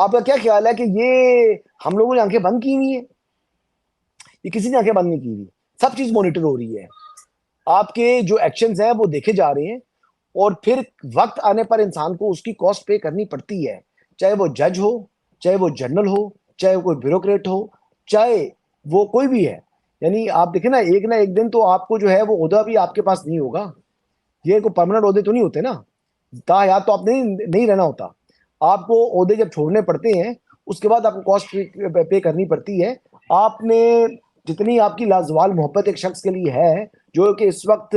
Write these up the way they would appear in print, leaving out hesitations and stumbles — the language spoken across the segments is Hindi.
आपका क्या ख्याल है कि ये हम लोगों ने आंखें बंद की हुई है? ये किसी ने आंखें बंद नहीं की हुई, सब चीज मॉनिटर हो रही है। आपके जो एक्शंस हैं वो देखे जा रहे हैं, और फिर वक्त आने पर इंसान को उसकी कॉस्ट पे करनी पड़ती है। चाहे वो जज हो, चाहे वो जनरल हो, चाहे वो कोई ब्यूरोक्रेट हो, चाहे वो कोई भी है। यानी आप देखें ना एक दिन तो आपको जो है वो ओहदा भी आपके पास नहीं होगा। ये कोई परमानेंट ओहदे तो नहीं होते ना, ताहयात तो आपने नहीं रहना होता। आपको ओहदे जब छोड़ने पड़ते हैं, उसके बाद आपको कॉस्ट पे करनी पड़ती है। आपने जितनी आपकी लाजवाल मोहब्बत एक शख्स के लिए है, जो कि इस वक्त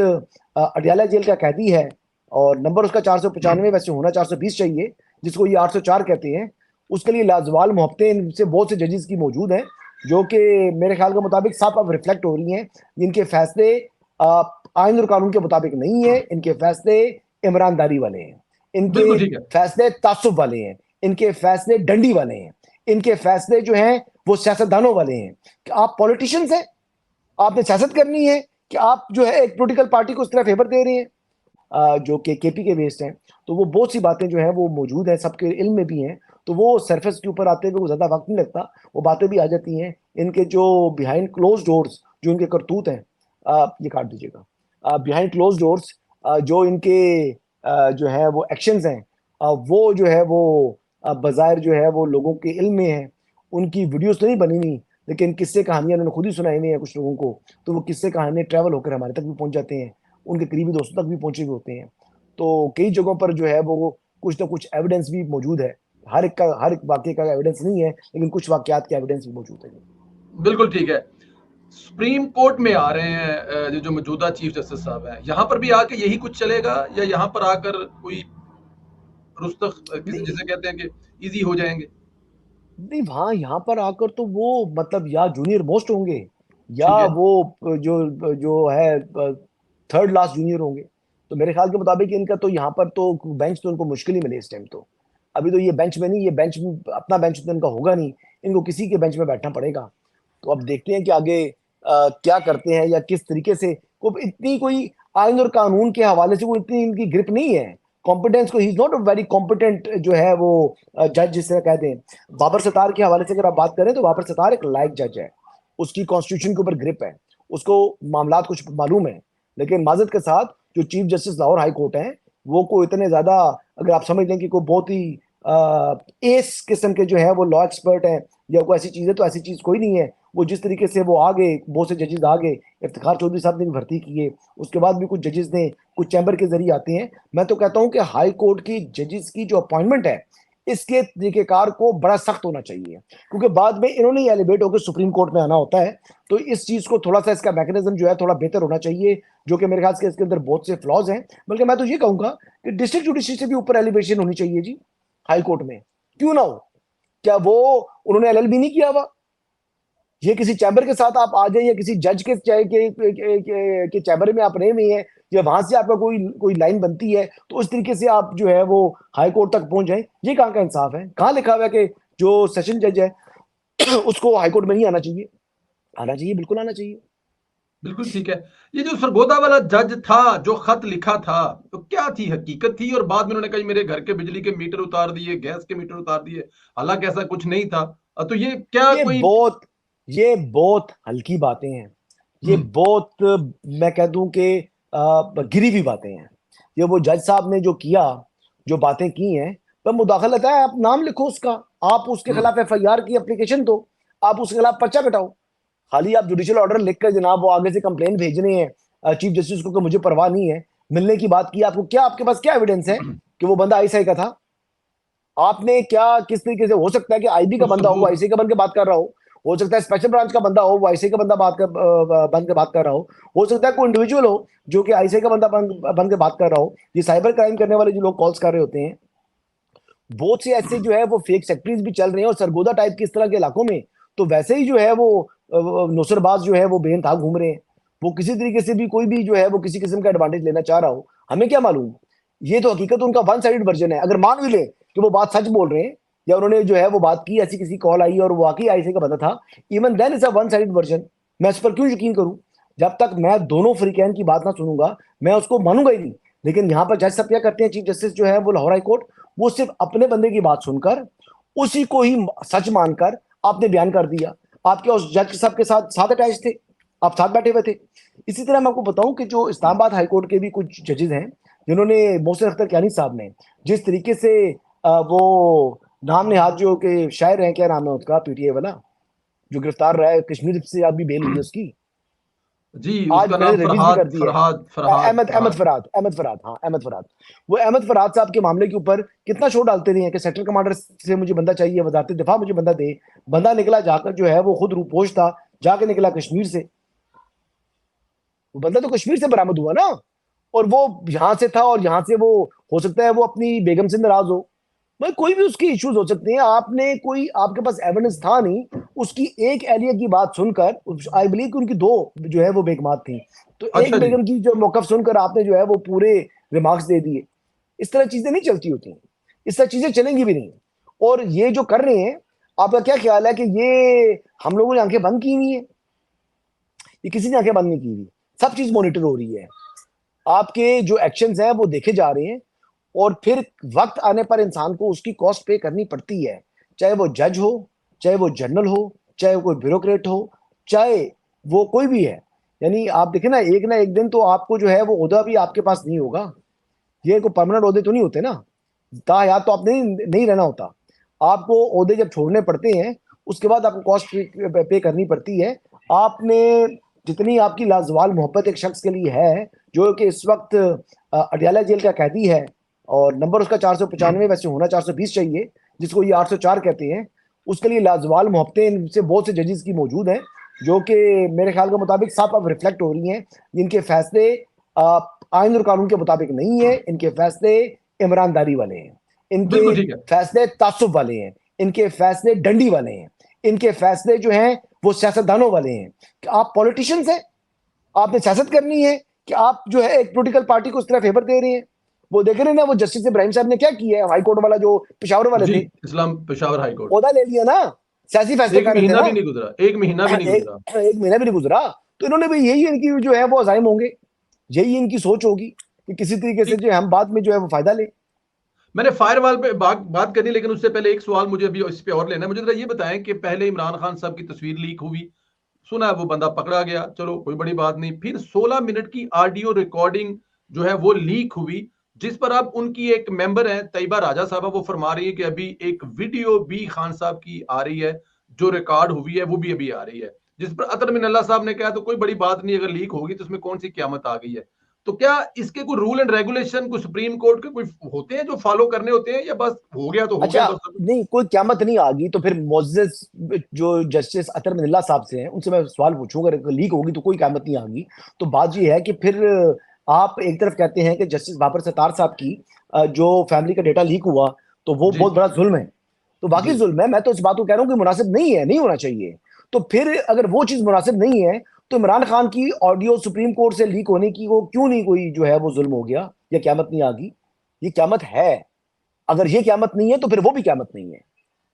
अडयाला जेल का कैदी है, और नंबर उसका 495, वैसे होना 420 चाहिए, जिसको ये 804 कहते हैं, उसके लिए लाजवाल मोहब्बतें इनसे बहुत से जजेस की मौजूद हैं, जो कि मेरे ख्याल के मुताबिक साफ अब रिफ्लेक्ट हो रही हैं। इनके फैसले आइन और कानून के मुताबिक नहीं है, इनके फैसले इमरानदारी वाले हैं, इनके बिल्कुल ठीक है। फैसले तासुब वाले हैं, इनके फैसले डंडी वाले हैं, इनके फैसले जो हैं वो सियासतदानों वाले हैं। कि आप पॉलिटिशियंस हैं, आपने सियासत करनी है, कि आप जो है एक पोलिटिकल पार्टी को इस तरह फेवर दे रहे हैं, जो कि केपी के बेस्ड हैं। तो वो बहुत सी बातें जो है वो मौजूद हैं, सबके इल्म में भी हैं। तो वो सरफेस के ऊपर आते हुए वो ज़्यादा वक्त नहीं लगता, वो बातें भी आ जाती हैं। इनके जो बिहाइंड क्लोज डोर्स जो इनके करतूत हैं, ये काट दीजिएगा, बिहाइंड क्लोज डोर्स जो इनके जो है वो एक्शंस हैं, वो जो है वो बाज़ाहिर जो है वो लोगों के इल्म में है। उनकी वीडियोस तो नहीं बनी हुई, लेकिन किस्से कहानियां उन्होंने खुद ही सुनाई हुई हैं कुछ लोगों को। तो वो किस्से कहानियां ट्रैवल होकर हमारे तक भी पहुंच जाते हैं, उनके करीबी दोस्तों तक भी पहुंचे हुए होते हैं। तो कई जगहों पर जो है वो कुछ ना कुछ एविडेंस भी मौजूद है। हर एक वाक्य का एविडेंस नहीं है, लेकिन कुछ वाकयात के एविडेंस भी मौजूद है। बिल्कुल ठीक है। सुप्रीम कोर्ट में आ रहे हैं जो मौजूदा चीफ जस्टिस साहब हैं, यहाँ पर भी आके यही कुछ चलेगा, या यहाँ पर आकर कोई रुस्तख किसी नहीं जिसे कहते हैं कि इजी हो जाएंगे? नहीं, वहाँ यहाँ पर आकर तो वो मतलब या जूनियर मोस्ट होंगे, या ठीक है। वो जो जो है थर्ड लास्ट जूनियर होंगे। तो मेरे ख्याल के मुताबिक इनका तो यहाँ पर तो बेंच तो उनको मुश्किल ही मिले इस टाइम। तो अभी तो ये बेंच में नहीं, ये बेंच में अपना बेंच तो इनका होगा नहीं, इनको किसी के बेंच में बैठना पड़ेगा। तो अब देखते हैं कि आगे क्या करते हैं, या किस तरीके से। को इतनी कोई आइन और कानून के हवाले से वो इतनी इनकी ग्रिप नहीं है कॉम्पिटेंस को। He is not a very competent जो है वो जज जिस तरह कहते हैं। बाबर सतार के हवाले से अगर आप बात करें, तो बाबर सतार एक लायक जज है, उसकी कॉन्स्टिट्यूशन के ऊपर ग्रिप है, उसको मामलात कुछ मालूम है। लेकिन माजद के साथ जो chief justice Lahore high court है, वो को इतने ज्यादा, अगर आप समझ लें कि कोई बहुत ही एस किस्म के जो है वो लॉ एक्सपर्ट हैं, या कोई ऐसी चीज है, तो ऐसी चीज कोई नहीं है। वो जिस तरीके से वो आगे बहुत से जजेस आगे, इफ्तिखार चौधरी साहब ने भी भर्ती किए, उसके बाद भी कुछ जजेस ने कुछ चैम्बर के जरिए आते हैं। मैं तो कहता हूं कि हाई कोर्ट की जजेस की जो अपॉइंटमेंट है, इसके तरीकेकार को बड़ा सख्त होना चाहिए, क्योंकि बाद में इन्होंने एलिवेट होकर सुप्रीम कोर्ट में आना होता है। तो इस चीज को थोड़ा सा, इसका मैकेनिज्म जो है थोड़ा बेहतर होना चाहिए, जो कि मेरे ख्याल से इसके अंदर बहुत से फ्लॉज हैं। बल्कि मैं तो ये कहूंगा कि डिस्ट्रिक्ट जुडिशरी से भी ऊपर एलिवेशन होनी चाहिए जी, हाई कोर्ट में। क्यों ना हो? क्या वो उन्होंने एलएलबी नहीं किया हुआ? ये किसी चैम्बर के साथ आप आ जाए, या किसी जज के के चैम्बर में आप रहे हुए हैं, या वहां से आपका कोई कोई लाइन बनती है, तो उस तरीके से आप जो है वो हाई कोर्ट तक पहुंच जाए। ये कहाँ का इंसाफ है? कहाँ लिखा हुआ है कि जो सेशन जज है उसको हाई कोर्ट में नहीं आना चाहिए? आना चाहिए, बिल्कुल आना चाहिए। बिल्कुल ठीक है। ये जो सरगोदा वाला जज था, जो खत लिखा था, तो क्या थी, हकीकत थी? और बाद में उन्होंने कहा मेरे घर के बिजली के मीटर उतार दिए, गैस के मीटर उतार दिए, हालांकि ऐसा कुछ नहीं था। तो ये क्या ये कोई? बहुत ये बहुत हल्की बातें हैं। ये हम्म। बहुत, मैं कह दूं कि गिरी हुई बातें हैं। ये वो जज साहब ने जो किया, जो बातें की हैं, वह मुदाखलत है। आप नाम लिखो उसका, आप उसके हम्म। खिलाफ एफआईआर की एप्लीकेशन दो, आप उसके खिलाफ पर्चा कटाओ। खाली आप जुडिशियल ऑर्डर लिखकर जनाब वो आगे से कंप्लेन भेज रहे हैं चीफ जस्टिस को कि मुझे परवाह नहीं है, मिलने की बात की। आपको क्या, आपके पास क्या एविडेंस है कि वो बंदा आईसीआई का था? आपने क्या, किस तरीके से हो सकता है कि आईबी का कुछ बंदा हो वो सबूत? आईसीआई का बन के बात कर रहा हो सकता है स्पेशल ब्रांच का बंदा हो वो आईसीआई का बंदा बन के बात कर रहा हो सकता है कोई इंडिविजुअल हो जो कि आईसीआई का बंदा बन के बात कर रहा हो। ये साइबर क्राइम करने वाले जो लोग कॉल्स कर रहे होते हैं, बहुत से ऐसे जो है वो फेक सेक्टरीज भी चल रहे हैं, और सरगोदा टाइप के इस तरह के इलाकों में तो वैसे ही जो है वो नौसरबाज जो है वो बेनता घूम रहे हैं। वो किसी तरीके से भी, कोई भी जो है वो किसी किस्म का एडवांटेज लेना चाह रहा हो, हमें क्या मालूम। ये तो हकीकत उनका वन साइडेड वर्जन है। अगर मान भी ले कि वो बात सच बोल रहे हैं, या उन्होंने जो है वो बात की, ऐसी किसी कॉल आई और वो वाकई आईसी का बंदा था, even then is a one sided version. मैं इस पर क्यों यकीन करूं? जब तक मैं दोनों फ्रीकैन की बात ना सुनूंगा, मैं उसको मानूंगा ही नहीं। लेकिन यहाँ पर जज साहब क्या करते हैं, चीफ जस्टिस जो है वो लाहौर हाई कोर्ट, वो सिर्फ अपने बंदे की बात सुनकर उसी को ही सच मानकर आपने बयान कर दिया। आपके उस जज साहब के साथ साथ अटैच थे, आप साथ बैठे हुए थे। इसी तरह मैं आपको बताऊं कि जो इस्लामाबाद हाईकोर्ट के भी कुछ जजेस हैं, जिन्होंने मोहसिन अख्तर कियानी साहब ने जिस तरीके से वो नाम नेहाद जो के शायर हैं, क्या नाम है उसका, पीटीए वाला जो गिरफ्तार रहा है कश्मीर से, अभी बेल हुई है उसकी, जी, आज उसका मैंने नाम रिलीज भी फरहाद कर दी है। फरहाद फरहाद अहमद अहमद फरहाद फराद, अहमद फराद, हाँ अहमद फराद। वो अहमद फराद साहब के मामले के ऊपर कितना शोर डालते रहे हैं कि सेक्टर कमांडर से मुझे बंदा चाहिए, वजारत दिफा मुझे बंदा दे। बंदा निकला जाकर जो है वो खुद रूपोश था, जाके निकला कश्मीर से। वो बंदा तो कश्मीर से बरामद हुआ ना, और वो यहाँ से था, और यहाँ से वो हो सकता है वो अपनी बेगम से नाराज हो। भाई कोई भी उसके इश्यूज हो सकते हैं। आपने कोई, आपके पास एविडेंस था नहीं, उसकी एक एहलिया की बात सुनकर, आई बिलीव कि उनकी दो जो है वो बेगमात थी, तो एक अच्छा जी। बेगम की जो मौकफ सुनकर आपने जो है वो पूरे रिमार्क्स दे दिए। इस तरह चीजें नहीं चलती होती, इस तरह चीजें चलेंगी भी नहीं। और ये जो कर रहे हैं, आपका क्या ख्याल है कि ये हम लोगों ने आंखें बंद की हुई है? ये किसी ने आंखें बंद नहीं की हुई, सब चीज मॉनिटर हो रही है। आपके जो एक्शंस हैं वो देखे जा रहे हैं, और फिर वक्त आने पर इंसान को उसकी कॉस्ट पे करनी पड़ती है, चाहे वो जज हो, चाहे वो जनरल हो, चाहे वो कोई ब्यूरोक्रेट हो, चाहे वो कोई भी है। यानी आप देखें ना एक दिन तो आपको जो है वो ओहदा भी आपके पास नहीं होगा। ये कोई परमानेंट ओहदे तो नहीं होते ना, ताहयात तो आपने नहीं रहना होता। आपको ओहदे जब छोड़ने पड़ते हैं, उसके बाद आपको कॉस्ट पे करनी पड़ती है। आपने जितनी आपकी लाजवाल मोहब्बत एक शख्स के लिए है, जो कि इस वक्त अडयाला जेल का कैदी है, और नंबर उसका 495, वैसे होना 420 चाहिए, जिसको ये 804 कहते हैं, उसके लिए लाजवाल मोहब्बतें इनसे बहुत से जजेस की मौजूद हैं, जो कि मेरे ख्याल के मुताबिक साफ अब रिफ्लेक्ट हो रही हैं। इनके फैसले अ, आइन और कानून के मुताबिक नहीं है, इनके फैसले ईमानदारी वाले हैं, इनके बिल्कुल ठीक है। फैसले तासुब वाले हैं, इनके फैसले डंडी वाले हैं, इनके फैसले जो हैं वो सियासतदानों वाले हैं। कि आप पॉलिटिशियंस हैं, आपने सियासत करनी है, कि आप जो है एक पॉलिटिकल पार्टी को इस तरह फेवर दे रहे हैं? वो देख रहे हैं ना, वो जस्टिस इब्राहिम साहब ने क्या किया है, हाई कोर्ट वाला जो पेशावर वाले जी, थे, इस्लाम पेशावर हाई कोर्ट। ओहदा ले लिया ना, सियासी फैसले एक कर रहे थे महीना ना। भी नहीं गुजरा, एक महीना भी नहीं गुजरा। एक महीना भी नहीं गुजरा, तो इन्होंने भी यही इनकी जो है वो अजाइम होंगे, यही इनकी सोच होगी कि किसी तरीके से ठीक। जो हम बाद में जो है वो फायदा ले। मैंने फायरवॉल पे बात करनी, लेकिन उससे पहले एक सवाल मुझे अभी इस पे और लेना है। मुझे जरा ये बताएं कि पहले इमरान खान साहब की तस्वीर लीक हुई, सुना है वो बंदा पकड़ा गया, चलो कोई बड़ी बात नहीं। फिर 16 मिनट की ऑडियो रिकॉर्डिंग जो है वो लीक हुई, जिस पर अब उनकी एक मेंबर है तैयबा राजा साहब, वो फरमा रही है कि अभी एक वीडियो भी खान साहब की आ रही है, जो रिकॉर्ड हुई है वो भी अभी आ रही है, जिस पर अतर मिनल्ला साहब ने कहा तो कोई बड़ी बात नहीं, अगर लीक होगी तो उसमें कौन सी क्यामत आ गई है। तो क्या इसके कोई रूल एंड रेगुलेशन, कोई सुप्रीम कोर्ट के कोई होते हैं जो फॉलो करने होते हैं, या बस हो गया तो हो गया अच्छा, बस? नहीं कोई क्यामत नहीं आ गई तो फिर मोजेस जो जस्टिस अतर मिनल्ला साहब से हैं, उनसे मैं सवाल पूछूंगा, अगर लीक होगी तो कोई क्यामत नहीं आ गई, तो बात ये है कि फिर आप एक तरफ कहते हैं कि जस्टिस बाबर सत्तार साहब की जो फैमिली का डेटा लीक हुआ, तो वो जी बहुत बड़ा जुल्म है। तो जी। बाकी जुल्म है, मैं तो इस बात को कह रहा हूँ कि मुनासिब नहीं है, नहीं होना चाहिए। तो फिर अगर वो चीज मुनासिब नहीं है, तो इमरान खान की ऑडियो सुप्रीम कोर्ट से लीक होने की वो क्यों नहीं कोई जो है वो जुल्म हो गया, या क्यामत नहीं आ गई? ये क्यामत है। अगर ये क्यामत नहीं है तो फिर वो भी क्यामत नहीं है।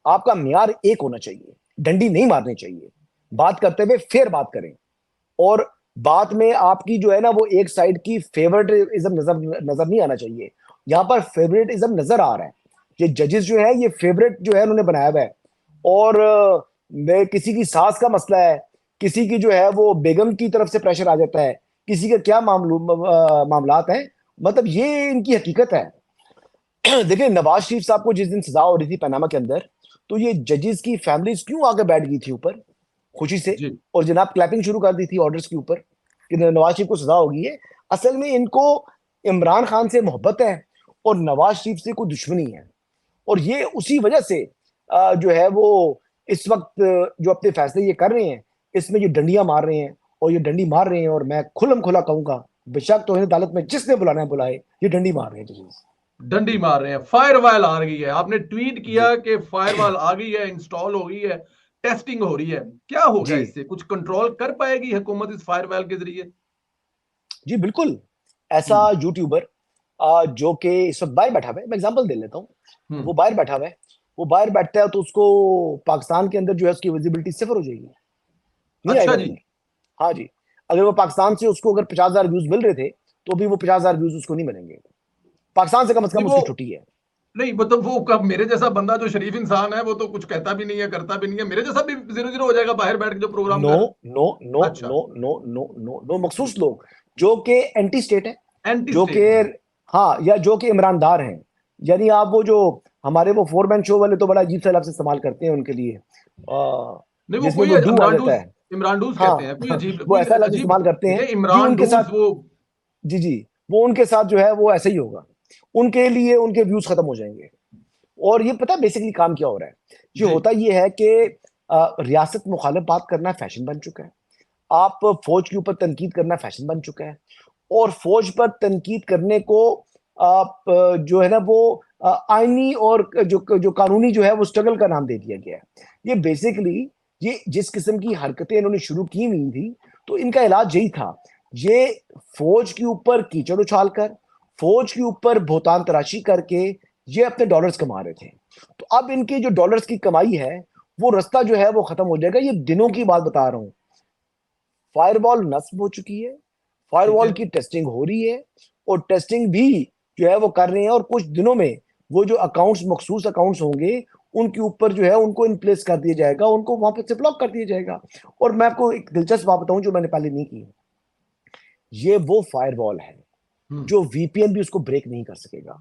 आपका मियार एक होना चाहिए, डंडी नहीं मारनी चाहिए। बात करते हुए फेयर बात करें, और बात में आपकी जो है ना वो एक साइड की फेवरेटिज्म नजर नजर नहीं आना चाहिए। यहां पर फेवरेटिज्म नजर आ रहा है। ये जजेस जो है ये फेवरेट जो है उन्होंने बनाया हुआ है। और किसी की सास का मसला है, किसी की जो है वो बेगम की तरफ से प्रेशर आ जाता है, किसी का क्या मामलात हैं, मतलब ये इनकी हकीकत है। देखिए, नवाज शरीफ साहब को जिस दिन सजा हो रही थी पनामा के अंदर, तो ये जजेस की फैमिलीज क्यों आकर बैठ गई थी ऊपर खुशी से, जी और जनाब क्लैपिंग शुरू कर दी थी ऑर्डर्स के ऊपर कि नवाज शरीफ को सजा होगी है। असल में इनको इमरान खान से मोहब्बत है, और नवाज शरीफ से कोई दुश्मनी है। और ये उसी वजह से जो है वो इस वक्त जो अपने फैसले ये कर रहे हैं, इसमें ये डंडियां मार रहे हैं, और ये डंडी मार रहे हैं, और मैं खुलम खुला कहूंगा, बेशक तो अदालत में जिसने बुलाना है बुलाए, ये डंडी मार रहे हैं जजेस। डंडी मार रहे हैं, फायरवॉल आ गई है, आपने ट्वीट जी किया कि फायरवॉल आ गई है, इंस्टॉल हो गई है, टेस्टिंग हो रही है। क्या होगा जी इससे, कुछ कंट्रोल कर पाएगी हुकूमत इस फायरवॉल के जरिए? जी बिल्कुल। ऐसा हम्म यूट्यूबर जो कि इस वक्त बाहर बैठा हुआ है, मैं एग्जांपल दे लेता हूँ। वो हम्म। बाहर बैठा हुआ है, वो बाहर बैठता है तो उसको पाकिस्तान के अंदर जो है उसकी विजिबिलिटी सिफर हो जाएगी, नहीं अच्छा आएगा जी। नंबर। हाँ जी। अगर वो पाकिस्तान से उसको अगर 50,000 व्यूज मिल रहे थे, तो भी वो 50,000 व्यूज उसको नहीं मिलेंगे। पाकिस्तान से कम नहीं वो उसकी छुट्टी है। नहीं मतलब वो कब मेरे जैसा बंदा जो शरीफ इंसान है वो तो कुछ कहता भी नहीं है, करता भी नहीं है, मेरे जैसा भी 0-0 हो जाएगा बाहर बैठ के जो प्रोग्राम नो कर रहे नो नो हैं। अच्छा, no no no no no मखसूस लोग जो कि एंटी स्टेट है, एंटी जो कि स्टेट हैं। हाँ, या जो कि इमरानदार हैं। यानी आप वो जो हमारे वो फोर मैन शो वाले तो बड़ा अजीब सा लफ्ज इस्तेमाल करते हैं उनके लिए, नहीं वो जिसमें कोई वो डू आ जाता इमरानडूस, है। इमरानडूस हाँ कहते हैं, कोई अजीब, वो कोई ऐसा लफ्ज अजीब। इस्तेमाल करते हैं देखिए जी उनके इमरानडूस साथ। वो। जी जी, वो उनके साथ जो है वो ऐसे ही होगा, उनके लिए उनके व्यूज खत्म हो जाएंगे। और ये पता है बेसिकली काम क्या हो रहा है? ये जी होता ये है कि रियासत मुखालिफ बात करना फैशन बन चुका है। आप फौज के ऊपर तनकीद करना फैशन बन चुका है। और फौज पर तनकीद करने को आप जो है ना वो आईनी और जो कानूनी जो है वो स्ट्रगल का नाम दे दिया गया है। ये बेसिकली ये जिस किस्म की हरकतें इन्होंने शुरू की हुई थी, तो इनका इलाज यही था। ये फौज के ऊपर कीचड़ उछालकर, फौज के ऊपर भुगतान तराशी करके ये अपने डॉलर्स कमा रहे थे। तो अब इनकी जो डॉलर्स की कमाई है, वो रास्ता जो है वो खत्म हो जाएगा। ये दिनों की बात बता रहा हूं। फायरवॉल नस्ब हो चुकी है, ठीक फायरवॉल है। की टेस्टिंग हो रही है, और टेस्टिंग भी जो है वो कर रहे हैं। और कुछ दिनों में वो जो अकाउंट्स, मखसूस अकाउंट्स होंगे, उनके ऊपर जो है उनको इन प्लेस कर दिया जाएगा, उनको वहां पर से ब्लॉक कर दिया जाएगा। और मैं आपको एक दिलचस्प बात बताऊं जो मैंने पहले नहीं की। ये वो फायरवॉल है हम्म। जो वीपीएन भी उसको ब्रेक नहीं कर सकेगा।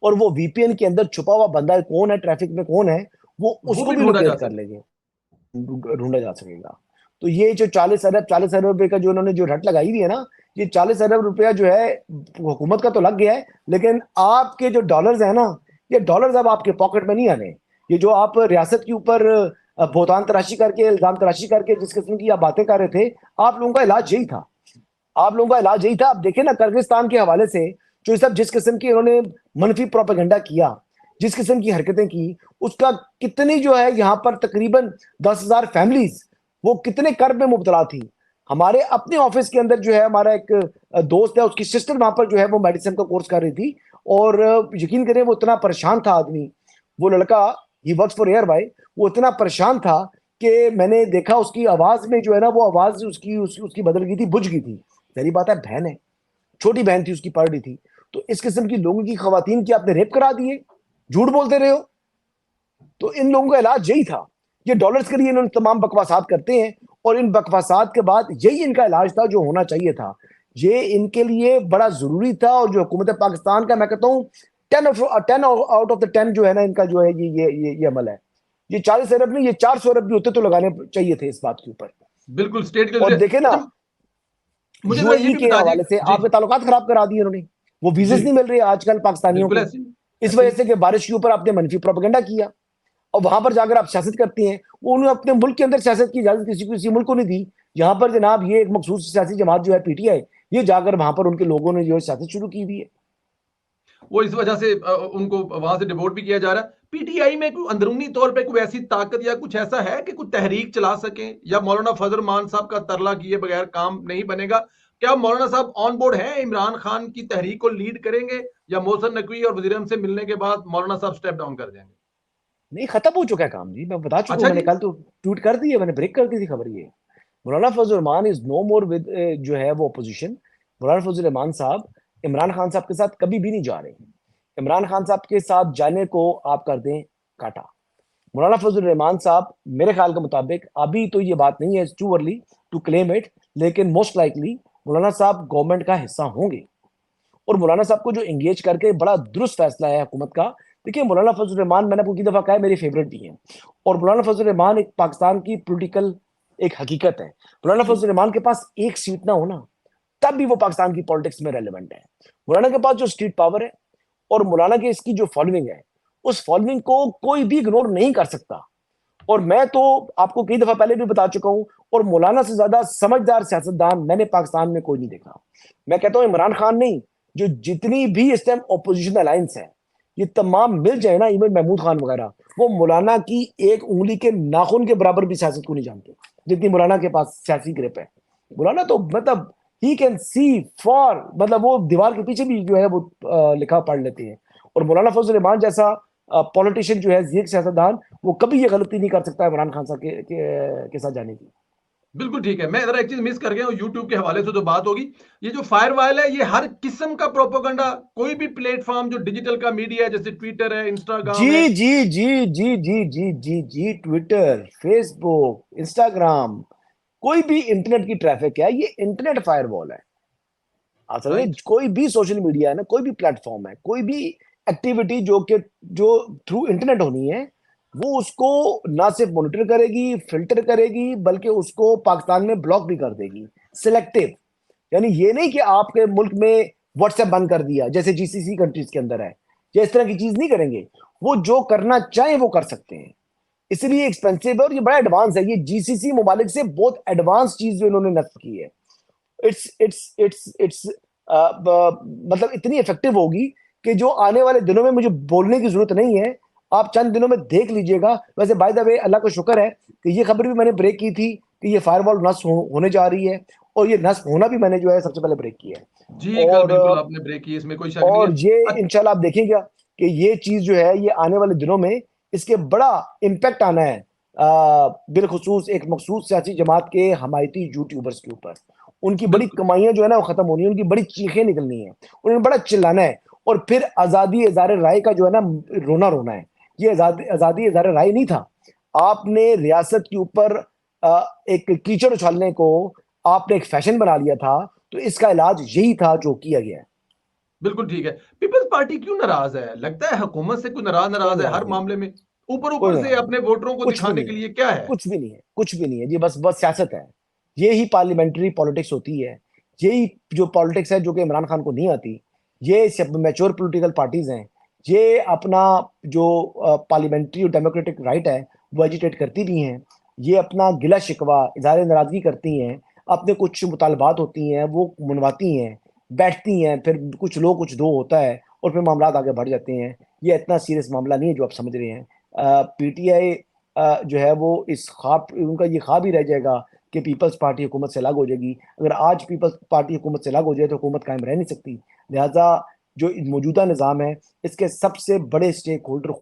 और वो वीपीएन के अंदर छुपा हुआ बंदा कौन है, ट्रैफिक में कौन है, वो वो उसको भी भी ढूंढा जा लोकेट कर सकता लेंगे, ढूंढा जा सकेगा। तो ये जो 40 अरब रुपए का जो उन्होंने जो रट लगाई हुई है ना, ये 40 अरब रुपया जो है हुकूमत का तो लग गया है, लेकिन आपके जो डॉलर्स है ना, ये डॉलर्स अब आपके पॉकेट में नहीं आने। ये जो आप रियासत के ऊपर भुगतान तराशी करके, इल्जाम तराशी करके जिस किस्म की आप बातें कर रहे थे, आप लोगों का इलाज यही था। आप लोगों का इलाज यही था। आप देखें ना किर्गिस्तान के हवाले से जो सब जिस किस्म की इन्होंने मनफी प्रोपेगेंडा किया, जिस किस्म की हरकतें की, उसका कितनी जो है यहाँ पर तकरीबन 10,000 फैमिलीज वो कितने कर्ब में मुब्तला थी। हमारे अपने ऑफिस के अंदर जो है हमारा एक दोस्त है, उसकी सिस्टर वहां पर जो है वो मेडिसिन का कोर्स कर रही थी। और यकीन करें वो इतना परेशान था आदमी, वो लड़का, he works for air by, वो इतना परेशान था कि मैंने देखा उसकी आवाज में जो है ना वो आवाज उसकी बदल गई थी, बुझ गई थी। पहली बात है बहन है, छोटी बहन थी उसकी, पढ़ रही थी। तो इस किस्म की लोगों की खवातीन की आपने रेप करा दिए, झूठ बोलते रहे हो। तो इन लोगों का इलाज यही था। ये डॉलर्स के लिए इन्होंने तमाम बकवासात करते हैं, और इन बकवासात के बाद यही इनका इलाज था जो होना चाहिए था। ये इनके लिए बड़ा जरूरी था। और जो हुकूमत पाकिस्तान का मैं कहता हूँ 10 आउट ऑफ द 10 जो है ना इनका जो है ये अमल है। ये 40 अरब नहीं, ये 400 अरब भी होते तो लगाने चाहिए थे इस बात के ऊपर। बिल्कुल स्टेट के और लिए। देखे ना, अच्छा मुझे जरा ये यूएई भी के बता हवाले से दीजिए। जी आपके ताल्लुकात खराब करा दिए इन्होंने। वो जी वीजेस नहीं मिल रहे आजकल पाकिस्तानियों बिल्कुल को, ऐसे ही, इस ऐसे वजह ही। से कि बारिश के ऊपर आपने मनफी प्रोपेगेंडा किया। और वहां पर जाकर आप सियासत करती हैं। वो उन्होंने अपने मुल्क के अंदर सियासत की इजाजत किसी मुल्क को नहीं दी। यहाँ पर जनाब ये एक मखसूस सियासी जमात जो है पीटीआई, ये जाकर वहां पर उनके लोगों ने जो है सियासत शुरू की हुई है। वो इस वजह से उनको वहां से डिवोट भी किया जा रहा है। पीटीआई में कोई अंदरूनी तौर पे कोई ऐसी ताकत या कुछ ऐसा है कि कुछ तहरीक चला सके, या मौलाना फजल मान साहब का तरला किए बगैर काम नहीं बनेगा? क्या मौलाना साहब ऑन बोर्ड है, इमरान खान की तहरीक को लीड करेंगे, या मोहसिन नकवी और वजीर से मिलने के बाद मौलाना साहब स्टेप डाउन कर जाएंगे? नहीं, खत्म हो चुका है काम जी, मैं बता चुका हूँ। अच्छा मैंने जी। कल तो ट्वीट कर दी है, मैंने ब्रेक कर दी थी खबर ये। Maulana Fazal Rahman is no more with जो है वो अपोजिशन। मौलाना फजल रहमान साहब इमरान खान साहब के साथ कभी भी नहीं जा रहे। इमरान खान साहब के साथ जाने को आप कर दें काटा। मौलाना फजल रहमान साहब मेरे ख्याल के मुताबिक, अभी तो ये बात नहीं है, too early to claim it, लेकिन मोस्ट लाइकली मौलाना साहब गवर्नमेंट का हिस्सा होंगे। और मौलाना साहब को जो एंगेज करके बड़ा दुरुस्त फैसला है हुकूमत का। देखिए मौलाना फजल रहमान, मैंने आपको की दफा कहा है, मेरे फेवरेट भी हैं। और मौलाना फजल रहमान एक पाकिस्तान की पॉलिटिकल एक हकीकत है। मौलाना जी फजल रहमान के पास एक सीट ना होना, तब भी वो पाकिस्तान की पॉलिटिक्स में रेलिवेंट है। मौलाना के पास जो स्ट्रीट पावर है, और मौलाना की इसकी जो फॉलोइंग है, उस फॉलोइंग को कोई भी इग्नोर नहीं कर सकता। और मैं तो आपको कई दफा पहले भी बता चुका हूं, और मौलाना से ज्यादा समझदार सियासतदान मैंने पाकिस्तान में कोई नहीं देखा। मैं कहता हूं इमरान खान नहीं, जो जितनी भी इस टाइम ओपोजिशन अलायंस है, ये तमाम मिल जाए ना, इवन महमूद खान वगैरह, वो मौलाना की एक उंगली के नाखून के बराबर भी सियासत को नहीं जानते, जितनी मौलाना के पास सियासी ग्रिप है। मौलाना तो मतलब ही कैन सी फॉर, मतलब वो दीवार के पीछे भी जो है वो लिखा पढ़ लेते हैं। और मौलाना फजल रहमान जैसा पॉलिटिशियन जो है, सियासतदान, वो कभी ये गलती नहीं कर सकता इमरान खान साहब के साथ जाने की। बिल्कुल ठीक है। मैं ज़रा एक चीज़ मिस कर गया हूँ यूट्यूब के हवाले से जो बात होगी, ये जो फायरवॉल है ये हर किस्म का प्रोपेगेंडा, कोई भी प्लेटफ़ॉर्म जो डिजिटल का मीडिया है जैसे ट्विटर है, इंस्टाग्राम है। जी जी जी जी जी जी जी जी, ट्विटर, फेसबुक, इंस्टाग्राम, कोई भी इंटरनेट की ट्रैफिक है, ये इंटरनेट फायरवॉल है। आप समझ रहे हैं? राइट, कोई भी सोशल मीडिया है ना, कोई भी प्लेटफॉर्म है, कोई भी एक्टिविटी जो थ्रू इंटरनेट होनी है, वो उसको ना सिर्फ मॉनिटर करेगी, फिल्टर करेगी, बल्कि उसको पाकिस्तान में ब्लॉक भी कर देगी। सिलेक्टिव, यानी ये नहीं कि आपके मुल्क में व्हाट्सएप बंद कर दिया जैसे जीसीसी कंट्रीज के अंदर है, या इस तरह की चीज नहीं करेंगे। वो जो करना चाहे वो कर सकते हैं। इसलिए एक्सपेंसिव है और ये बड़ा एडवांस है। ये जीसीसी ममालिक से बहुत एडवांस चीज जो इन्होंने नस्ब की है। इट्स मतलब इतनी इफेक्टिव होगी कि जो आने वाले दिनों में मुझे बोलने की जरूरत नहीं है, आप चंद दिनों में देख लीजिएगा। वैसे बाय द वे अल्लाह का शुक्र है कि ये खबर भी मैंने ब्रेक की थी कि ये फायरवॉल नस्ब होने जा रही है, और ये नस्ब होना भी मैंने जो है सबसे पहले ब्रेक किया जी, है। कल बिल्कुल आपने ब्रेक की, इसमें कोई शक नहीं और है। ये अ, इंशाल्लाह आप देखेंगे कि ये चीज जो है ये आने वाले दिनों में इसके बड़ा इम्पैक्ट आना है, बिलखुसूस एक मखसूस सियासी जमात के हमायती यूट्यूबर्स के ऊपर। उनकी बड़ी बिल्कुल, कमाइयां जो है ना वो खत्म होनी है, उनकी बड़ी चीखें निकलनी है, उन्होंने बड़ा चिल्लाना है। और फिर आजादी इज़हार राय का जो है ना रोना रोना है। ये आजादी आजादी इज़हार राय नहीं था। आपने रियासत के ऊपर एक कीचड़ उछालने को आपने एक फैशन बना लिया था, तो इसका इलाज यही था जो किया गया है। बिल्कुल ठीक है। पीपल्स पार्टी क्यों नाराज़ है? लगता है हुकूमत से कोई नाराज़ कोई नाराज़ है नाराज हर नहीं है, मामले में? कोई ऊपर-ऊपर से नाराज नहीं, अपने वोटरों को कुछ भी दिखाने नहीं के है, लिए क्या है? कुछ भी नहीं है, कुछ भी नहीं है जी। बस सियासत है। ये ही पार्लियामेंट्री पॉलिटिक्स होती है। यही जो पॉलिटिक्स है जो कि इमरान खान को नहीं आती। ये सब मैच्योर पॉलिटिकल पार्टीज हैं। ये अपना जो पार्लियामेंट्री और डेमोक्रेटिक राइट है वो एजिटेट करती भी हैं। ये अपना गिला शिकवा इजहार नाराजगी करती हैं। अपने कुछ मुतालबात होती हैं वो मनवाती हैं, बैठती हैं, फिर कुछ लो कुछ दो होता है, और फिर मामला आगे बढ़ जाते हैं। ये इतना सीरियस मामला नहीं है जो आप समझ रहे हैं। पीटीआई जो है वो इस ख्वाब, उनका ये ख्वाब ही रह जाएगा कि पीपल्स पार्टी हुकूमत से अलग हो जाएगी। अगर आज पीपल्स पार्टी हुकूमत से अलग हो जाए तो हुकूमत कायम रह नहीं सकती। लिहाजा जो मौजूदा निज़ाम है इसके सबसे बड़े स्टेक होल्डर